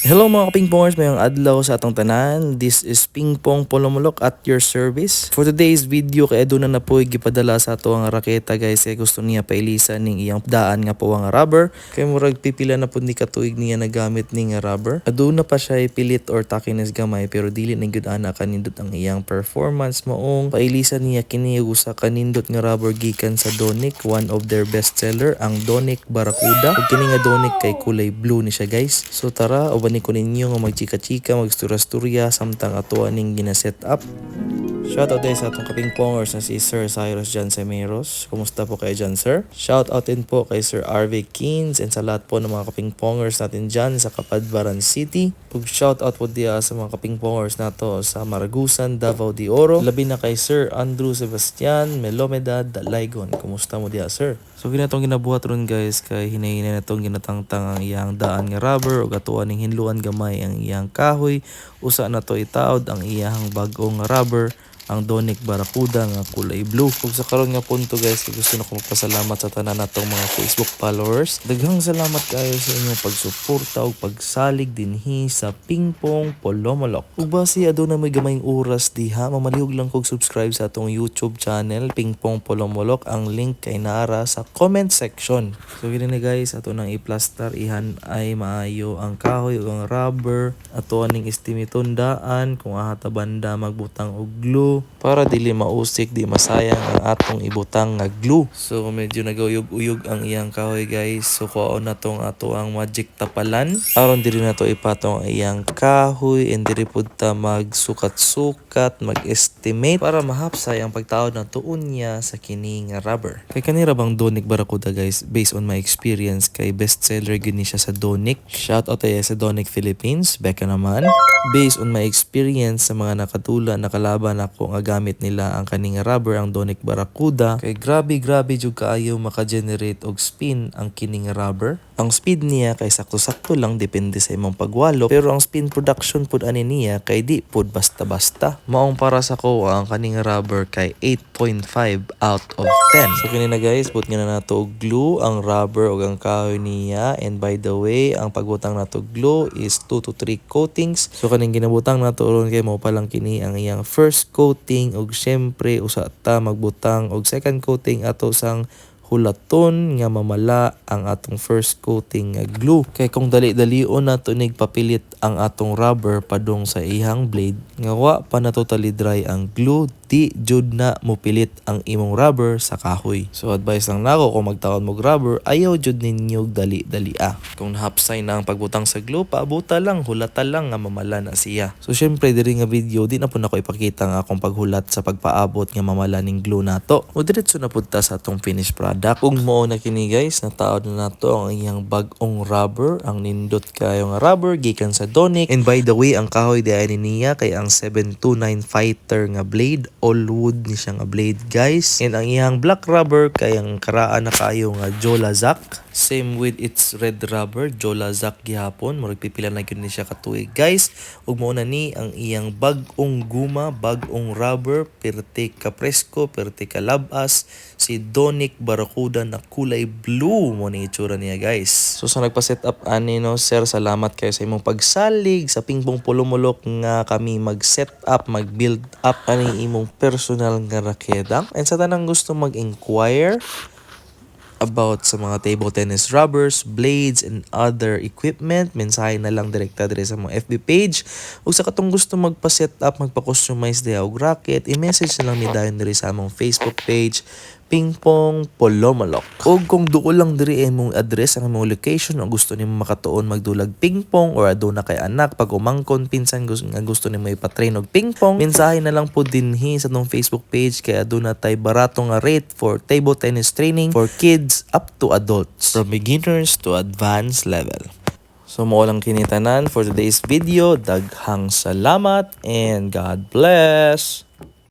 Hello mga kapingpongers, mayong adlaw sa atong tanan. This is Pingpong Polomolok at your service. For today's video kay aduna na po gipadala sa ato ang raketa guys kay gusto niya pailisan ning iyang daan nga po ang rubber. Kay murag pipila na pud ni katuig niya nagamit ning rubber. Aduna pa siya pilit or takiness gamay pero dili na gyud ana kanindot ang iyang performance maong pailisan niya kini usa kanindot nga rubber gikan sa Donic, one of their best seller ang Donic Barracuda. Ug kini nga Donic kay kulay blue ni siya guys. So tara ni ko ninyo nga magchika-chika, magsturya-sturya samtang ato aning gina-set up. Shoutout din sa atong kapingpongers na si Sir Cyrus Jan Semeros. Kumusta po kayo dyan, sir? Shoutout din po kay Sir RV Keynes and sa lahat po ng mga kapingpongers natin dyan sa Capadbaran City. Shoutout po diya sa mga kapingpongers nato sa Maragusan, Davao de Oro. Labi na kay Sir Andrew Sebastian, Melomedad, Dalaygon. Kumusta mo diya, sir? So ginatong ginabuhat ron guys kay hinahinay na itong ginatangtang ang iyang daan nga rubber o gatuan ning hinluan gamay ang iyang kahoy. Usa na to itaod ang iyang bagong rubber ang Donic Barracuda nga kulay blue. Kung sa karon nga punto guys, gusto na ko magpasalamat sa tanan natong mga Facebook followers. Daghang salamat kayo sa inyong pagsuporta ug pagsalig dinhi sa Pingpong Polomolok. Ug base aduna may gamayng oras diha, mamalihog lang kog subscribe sa atong YouTube channel Pingpong Polomolok. Ang link kay naara sa comment section. So gini guys, ato nang i-plaster ihan ay maayo ang kahoy ug ang rubber. Ato ning estimaton daan kung ahata banda magbutang og glue para dili mausik, di masayang ang atong ibutang nga glue. So medyo naguyog-uyog ang iyang kahoy guys. So kuhaon na tong ato ang magic tapalan. Aron diri na to ipatong ang iyang kahoy and diri pud ta magsukat-sukat, mag-estimate para mahapsay ang pagtaod na tuon niya sa kini nga rubber. Kay kanira bang Donic Barracuda guys, based on my experience kay best seller gini siya sa Donic. Shout out tayo sa Donic Philippines, Becca naman. Based on my experience sa mga nakatula nakalaban ako nga gamit nila ang kaning rubber ang Donic Barracuda kay grabe jud kaayo maka-generate og spin ang kining rubber. Ang speed niya kay sakto-sakto lang depende sa imong pagwalo pero ang spin production pud ani niya kay di pud basta-basta. Maong para sa ko ang kaning rubber kay 8.5 out of 10. So kini na guys, put nga na nato og glue ang rubber ug ang kahoy niya and by the way ang pagbutang nato glue is 2 to 3 coatings. So kaning ginabutang nato ron kay mo pa lang kini ang iyang first coating ug syempre usa ta magbutang og second coating ato sang hulaton nga mamala ang atong first coating nga glue. Kay kung dali-dalion nato nig papilit ang atong rubber padung sa ihang blade nga wa pa na totally dry ang glue, di jud na mopilit ang imong rubber sa kahoy. So advice lang nako kung magtawon mo rubber, ayaw jud ninyo dali-dali Kung nahapsay na ang pagbutang sa glue, paabuta lang, hulata lang nga mamala na siya. So syempre diri nga video di na po nako ipakita nga akong paghulat sa pagpaabot nga mamala ning glue nato. O diretso na pud ta sa atong finished product. Kung mo na kini guys, nataod na nato ang iyang bag-ong rubber, ang nindot kayo nga rubber gikan sa Donic. And by the way, ang kahoy di ani niya kay ang 729 fighter nga blade, all wood ni siya nga blade guys. And ang iyang black rubber kay ang karaan na kayo nga Jolazak. Same with its red rubber, Jolazak gihapon. Murag pipila na gyud ni siya katuig guys. Ug mao na ni ang iyang bag-ong guma, bag-ong rubber, perti ka presko, perti ka labas, si Donic Barracuda na kulay blue mo ni itsura niya guys. So sa nagpa-set up ani no sir, salamat kayo sa imong pagsalig sa Pingpong Polomolok nga kami mag-set up, mag-build up ani imong personal nga raketa. And sa tanang gusto mag-inquire about sa mga table tennis rubbers, blades, and other equipment, mensahe na lang direkta dire sa mga FB page. Ug sa katong gusto magpa-set up, magpa-customize diha og racket, i-message na lang ni dayon dire sa among Facebook page, Pingpong Polomolok. Ug kung duol lang diri imong address ang imong location o gusto nimo makatuon magdulag pingpong or aduna kay anak pag umangkon pinsan gusto nimo ipa-train og pingpong, mensahe na lang po dinhi sa atong Facebook page kay aduna tay barato nga rate for table tennis training for kids up to adults from beginners to advanced level. So mo lang kinitanan for today's video. Daghang salamat and God bless.